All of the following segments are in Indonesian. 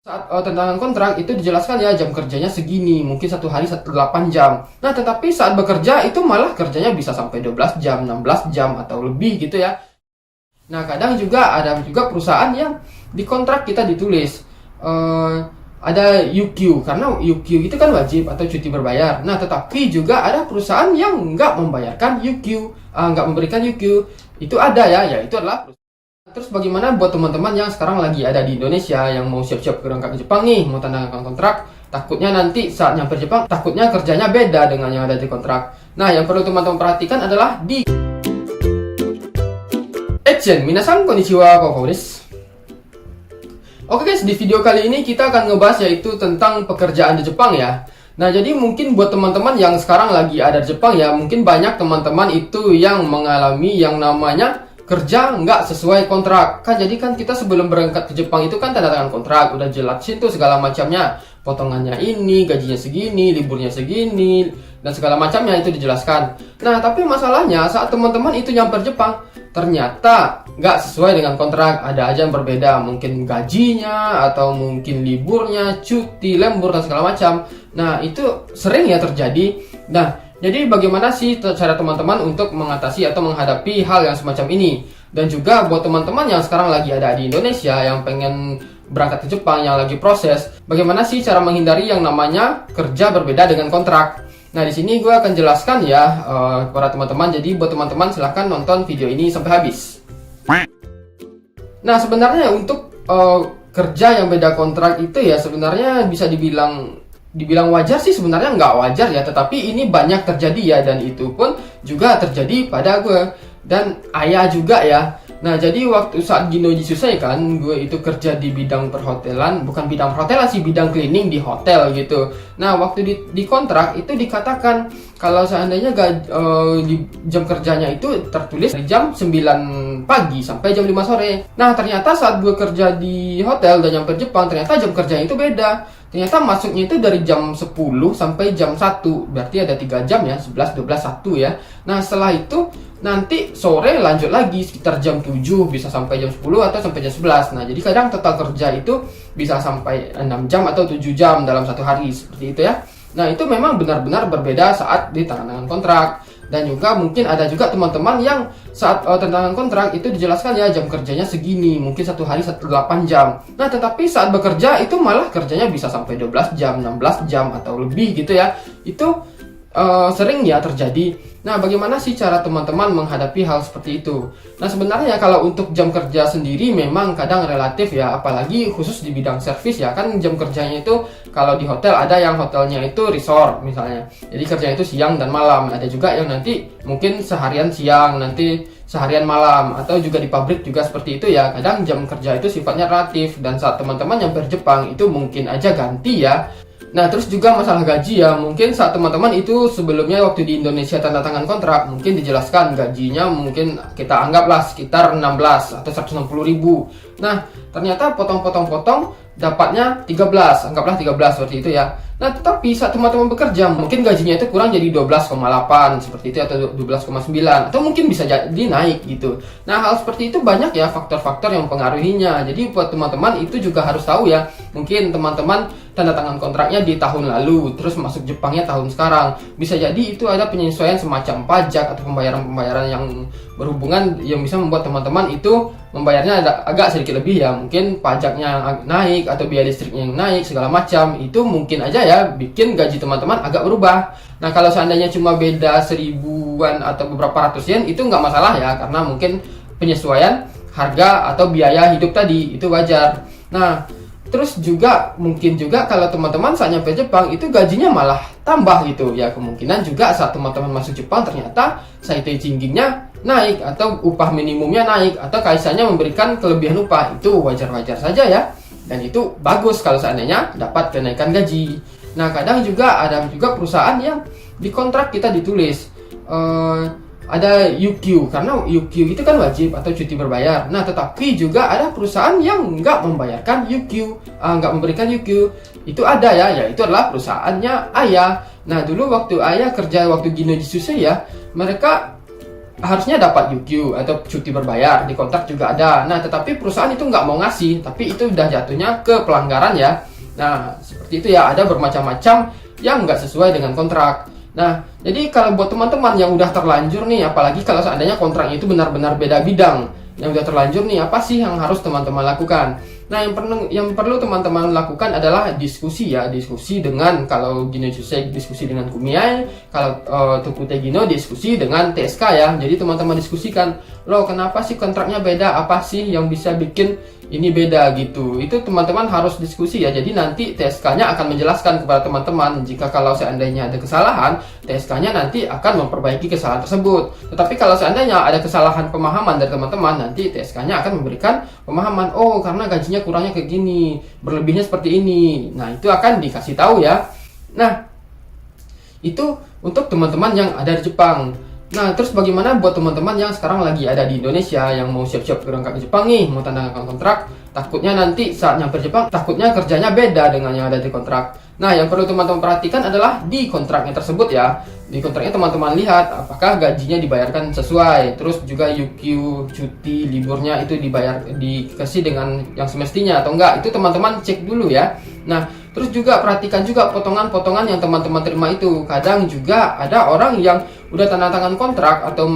Saat tentangan kontrak itu dijelaskan ya jam kerjanya segini, mungkin satu hari 8 jam. Nah, tetapi saat bekerja itu malah kerjanya bisa sampai 12 jam, 16 jam atau lebih gitu ya. Nah, kadang juga ada juga perusahaan yang di kontrak kita ditulis ada UQ, karena UQ itu kan wajib atau cuti berbayar. Nah, tetapi juga ada perusahaan yang nggak membayarkan UQ, nggak memberikan UQ. Itu ada ya, yaitu adalah terus bagaimana buat teman-teman yang sekarang lagi ada di Indonesia yang mau siap-siap berangkat ke Jepang nih, mau tanda tangan kontrak, takutnya nanti saat nyampe Jepang, takutnya kerjanya beda dengan yang ada di kontrak. Nah, yang perlu teman-teman perhatikan adalah di Action, minasan konnichiwa, koko desu. Oke guys, di video kali ini kita akan ngebahas yaitu tentang pekerjaan di Jepang ya. Nah, jadi mungkin buat teman-teman yang sekarang lagi ada di Jepang ya, mungkin banyak teman-teman itu yang mengalami yang namanya kerja nggak sesuai kontrak. Kan jadi kan kita sebelum berangkat ke Jepang itu kan tanda tangan kontrak, udah jelasin tuh segala macamnya. Potongannya ini, gajinya segini, liburnya segini, dan segala macamnya itu dijelaskan. Nah, tapi masalahnya saat teman-teman itu nyampe Jepang, ternyata nggak sesuai dengan kontrak. Ada aja yang berbeda, mungkin gajinya, atau mungkin liburnya, cuti, lembur, dan segala macam. Nah, itu sering ya terjadi. Nah, jadi bagaimana sih cara teman-teman untuk mengatasi atau menghadapi hal yang semacam ini? Dan juga buat teman-teman yang sekarang lagi ada di Indonesia yang pengen berangkat ke Jepang, yang lagi proses, bagaimana sih cara menghindari yang namanya kerja berbeda dengan kontrak? Nah, di sini gue akan jelaskan ya para teman-teman. Jadi buat teman-teman silahkan nonton video ini sampai habis. Nah, sebenarnya untuk kerja yang beda kontrak itu ya sebenarnya bisa dibilang wajar sih, sebenarnya nggak wajar ya, tetapi ini banyak terjadi ya, dan itu pun juga terjadi pada gue dan ayah juga ya. Nah, jadi waktu saat Gino Jisusai kan, gue itu kerja di bidang perhotelan, bukan bidang perhotelan sih, bidang cleaning di hotel gitu. Nah, waktu di kontrak itu dikatakan kalau seandainya di jam kerjanya itu tertulis dari jam 9 pagi sampai jam 5 sore. Nah, ternyata saat gue kerja di hotel dan nyampe Jepang, ternyata jam kerjanya itu beda. Ternyata masuknya itu dari jam 10 sampai jam 1. Berarti ada 3 jam ya, 11, 12, 1 ya. Nah, setelah itu nanti sore lanjut lagi sekitar jam 7, bisa sampai jam 10 atau sampai jam 11. Nah, jadi kadang total kerja itu bisa sampai 6 jam atau 7 jam dalam satu hari, seperti itu ya. Nah, itu memang benar-benar berbeda saat di tangan kontrak. Dan juga mungkin ada juga teman-teman yang saat tantangan kontrak itu dijelaskan ya jam kerjanya segini, mungkin satu hari 8 jam. Nah, tetapi saat bekerja itu malah kerjanya bisa sampai 12 jam, 16 jam atau lebih gitu ya. Itu sering ya terjadi. Nah, bagaimana sih cara teman-teman menghadapi hal seperti itu? Nah, sebenarnya kalau untuk jam kerja sendiri memang kadang relatif ya, apalagi khusus di bidang servis ya, kan jam kerjanya itu kalau di hotel ada yang hotelnya itu resort misalnya. Jadi kerjanya itu siang dan malam. Ada juga yang nanti mungkin seharian siang, nanti seharian malam, atau juga di pabrik juga seperti itu ya. Kadang jam kerja itu sifatnya relatif, dan saat teman-teman nyampe Jepang itu mungkin aja ganti ya. Nah, terus juga masalah gaji ya, mungkin saat teman-teman itu sebelumnya waktu di Indonesia tanda tangan kontrak, mungkin dijelaskan gajinya mungkin kita anggaplah sekitar 16 atau 160 ribu. Nah, ternyata potong-potong-potong dapatnya 13, anggaplah 13 seperti itu ya. Nah, tetapi saat teman-teman bekerja, mungkin gajinya itu kurang jadi 12,8 seperti itu, atau 12,9, atau mungkin bisa jadi naik gitu. Nah, hal seperti itu banyak ya faktor-faktor yang mempengaruhinya. Jadi buat teman-teman itu juga harus tahu ya, mungkin teman-teman tanda tangan kontraknya di tahun lalu, terus masuk Jepangnya tahun sekarang. Bisa jadi itu ada penyesuaian semacam pajak atau pembayaran-pembayaran yang berhubungan yang bisa membuat teman-teman itu membayarnya agak sedikit lebih ya. Mungkin pajaknya naik atau biaya listriknya yang naik segala macam. Itu mungkin aja ya bikin gaji teman-teman agak berubah. Nah, kalau seandainya cuma beda 1000-an atau beberapa ratus yen itu nggak masalah ya, karena mungkin penyesuaian harga atau biaya hidup tadi itu wajar. Nah, terus juga mungkin juga kalau teman-teman saat nyampe Jepang itu gajinya malah tambah gitu ya. Kemungkinan juga saat teman-teman masuk Jepang ternyata saitei jinggingnya naik atau upah minimumnya naik, atau kaisanya memberikan kelebihan upah. Itu wajar-wajar saja ya, dan itu bagus kalau seandainya dapat kenaikan gaji. Nah, kadang juga ada juga perusahaan yang di kontrak kita ditulis ada UQ, karena UQ itu kan wajib atau cuti berbayar. Nah, tetapi juga ada perusahaan yang nggak membayarkan UQ, nggak memberikan UQ. Itu ada ya, yaitu adalah perusahaannya ayah. Nah, dulu waktu ayah kerja waktu Gino Jisusei ya, mereka harusnya dapat UQ atau cuti berbayar, di kontrak juga ada. Nah, tetapi perusahaan itu nggak mau ngasih, tapi itu udah jatuhnya ke pelanggaran ya. Nah, seperti itu ya, ada bermacam-macam yang nggak sesuai dengan kontrak. Nah, jadi kalau buat teman-teman yang udah terlanjur nih, apalagi kalau seandainya kontraknya itu benar-benar beda bidang, yang udah terlanjur nih, apa sih yang harus teman-teman lakukan? Nah, yang perlu teman-teman lakukan adalah diskusi ya, diskusi dengan, kalau Gino Jusek diskusi dengan Kumiai, kalau Tukute Gino diskusi dengan TSK ya. Jadi teman-teman diskusikan, loh kenapa sih kontraknya beda? Apa sih yang bisa bikin ini beda gitu? Itu teman-teman harus diskusi ya. Jadi nanti TSK-nya akan menjelaskan kepada teman-teman, jika kalau seandainya ada kesalahan, TSK-nya nanti akan memperbaiki kesalahan tersebut. Tetapi kalau seandainya ada kesalahan pemahaman dari teman-teman, nanti TSK-nya akan memberikan pemahaman, oh karena gajinya kurangnya kayak gini, berlebihnya seperti ini. Nah, itu akan dikasih tahu ya. Nah, itu untuk teman-teman yang ada di Jepang. Nah, terus bagaimana buat teman-teman yang sekarang lagi ada di Indonesia, yang mau siap-siap berangkat ke Jepang nih, mau tanda tangan kontrak, takutnya nanti saat nyampe Jepang, takutnya kerjanya beda dengan yang ada di kontrak. Nah, yang perlu teman-teman perhatikan adalah di kontraknya tersebut ya. Di kontraknya teman-teman lihat apakah gajinya dibayarkan sesuai, terus juga UQ, cuti, liburnya itu dikasih dengan yang semestinya atau enggak. Itu teman-teman cek dulu ya. Nah, terus juga perhatikan juga potongan-potongan yang teman-teman terima itu. Kadang juga ada orang yang udah tanda tangan kontrak atau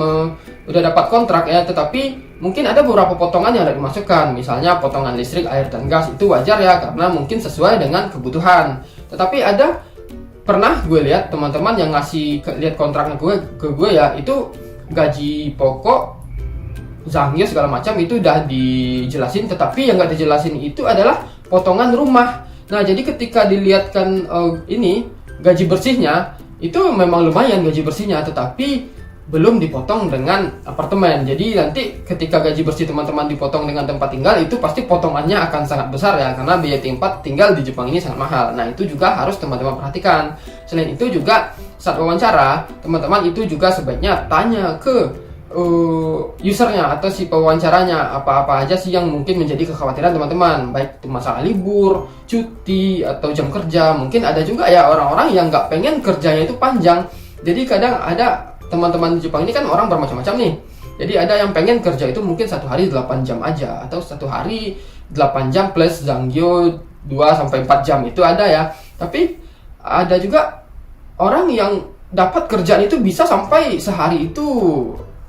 udah dapat kontrak ya, tetapi mungkin ada beberapa potongan yang ada dimasukkan. Misalnya potongan listrik, air, dan gas, itu wajar ya, karena mungkin sesuai dengan kebutuhan. Tetapi pernah gue lihat teman-teman yang lihat kontraknya ke gue ya, itu gaji pokok, zangyo segala macam itu udah dijelasin, tetapi yang nggak dijelasin itu adalah potongan rumah. Nah, jadi ketika dilihatkan ini gaji bersihnya itu memang lumayan gaji bersihnya, tetapi belum dipotong dengan apartemen. Jadi nanti ketika gaji bersih teman-teman dipotong dengan tempat tinggal, itu pasti potongannya akan sangat besar ya, karena biaya tempat tinggal di Jepang ini sangat mahal. Nah, itu juga harus teman-teman perhatikan. Selain itu juga saat wawancara, teman-teman itu juga sebaiknya tanya ke usernya atau si pewawancaranya, apa-apa aja sih yang mungkin menjadi kekhawatiran teman-teman, baik itu masalah libur, cuti, atau jam kerja. Mungkin ada juga ya orang-orang yang nggak pengen kerjanya itu panjang. Jadi kadang ada teman-teman di Jepang ini kan orang bermacam-macam nih. Jadi ada yang pengen kerja itu mungkin satu hari 8 jam aja, atau satu hari 8 jam plus zangyo 2-4 jam, itu ada ya. Tapi ada juga orang yang dapat kerjaan itu bisa sampai sehari itu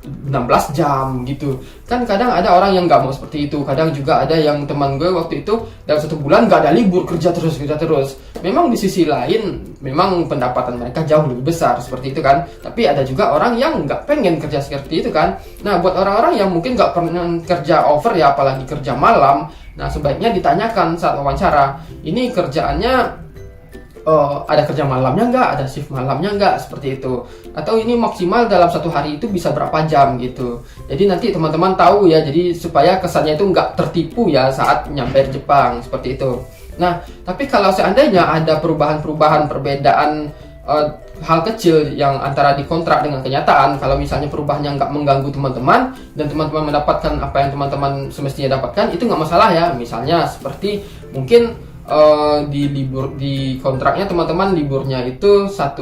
16 jam gitu. Kan kadang ada orang yang nggak mau seperti itu. Kadang juga ada yang teman gue waktu itu dalam 1 bulan nggak ada libur, kerja terus. Memang di sisi lain memang pendapatan mereka jauh lebih besar seperti itu kan. Tapi ada juga orang yang nggak pengen kerja seperti itu kan. Nah, buat orang-orang yang mungkin nggak pernah kerja over ya, apalagi kerja malam, nah sebaiknya ditanyakan saat wawancara, ini kerjaannya ada kerja malamnya nggak, ada shift malamnya nggak, seperti itu. Atau ini maksimal dalam 1 hari itu bisa berapa jam gitu. Jadi nanti teman-teman tahu ya, jadi supaya kesannya itu nggak tertipu ya saat nyampe Jepang, seperti itu. Nah, tapi kalau seandainya ada perbedaan hal kecil yang antara di kontrak dengan kenyataan, kalau misalnya perubahannya nggak mengganggu teman-teman dan teman-teman mendapatkan apa yang teman-teman semestinya dapatkan, itu nggak masalah ya. Misalnya seperti mungkin di kontraknya teman-teman liburnya itu 1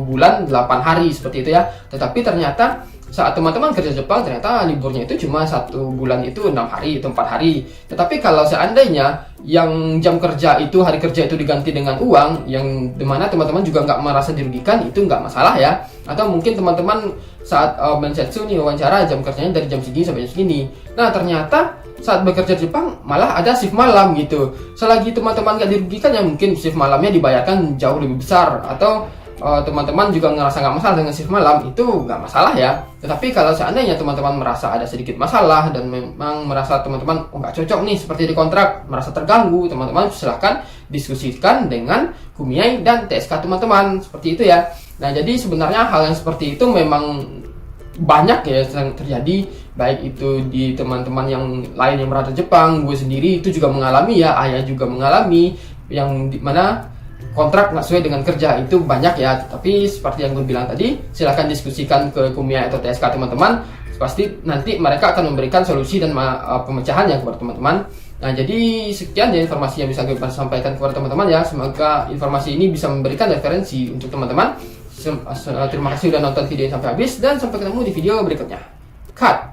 bulan 8 hari seperti itu ya. Tetapi ternyata saat teman-teman kerja Jepang, ternyata liburnya itu cuma 1 bulan itu 6 hari atau 4 hari. Tetapi kalau seandainya yang jam kerja itu, hari kerja itu diganti dengan uang, yang dimana teman-teman juga nggak merasa dirugikan, itu nggak masalah ya. Atau mungkin teman-teman saat mensetsu nih wawancara, jam kerjanya dari jam segini sampai jam segini. Nah, ternyata saat bekerja di Jepang malah ada shift malam gitu. Selagi teman-teman nggak dirugikan ya, mungkin shift malamnya dibayarkan jauh lebih besar. Atau teman-teman juga ngerasa nggak masalah dengan shift malam, itu nggak masalah ya. Tetapi kalau seandainya teman-teman merasa ada sedikit masalah dan memang merasa teman-teman nggak cocok nih seperti di kontrak, merasa terganggu, teman-teman silahkan diskusikan dengan Kumiai dan TSK teman-teman, seperti itu ya. Nah, jadi sebenarnya hal yang seperti itu memang banyak ya yang terjadi, baik itu di teman-teman yang lain yang berada di Jepang, gue sendiri itu juga mengalami ya, ayah juga mengalami, yang dimana kontrak nggak sesuai dengan kerja, itu banyak ya. Tapi seperti yang gue bilang tadi, silahkan diskusikan ke Kumiai atau TSK teman-teman, pasti nanti mereka akan memberikan solusi dan pemecahannya kepada teman-teman. Nah, jadi sekian ya informasi yang bisa gue sampaikan kepada teman-teman ya. Semoga informasi ini bisa memberikan referensi untuk teman-teman Terima kasih udah nonton video ini sampai habis dan sampai ketemu di video berikutnya. Cut.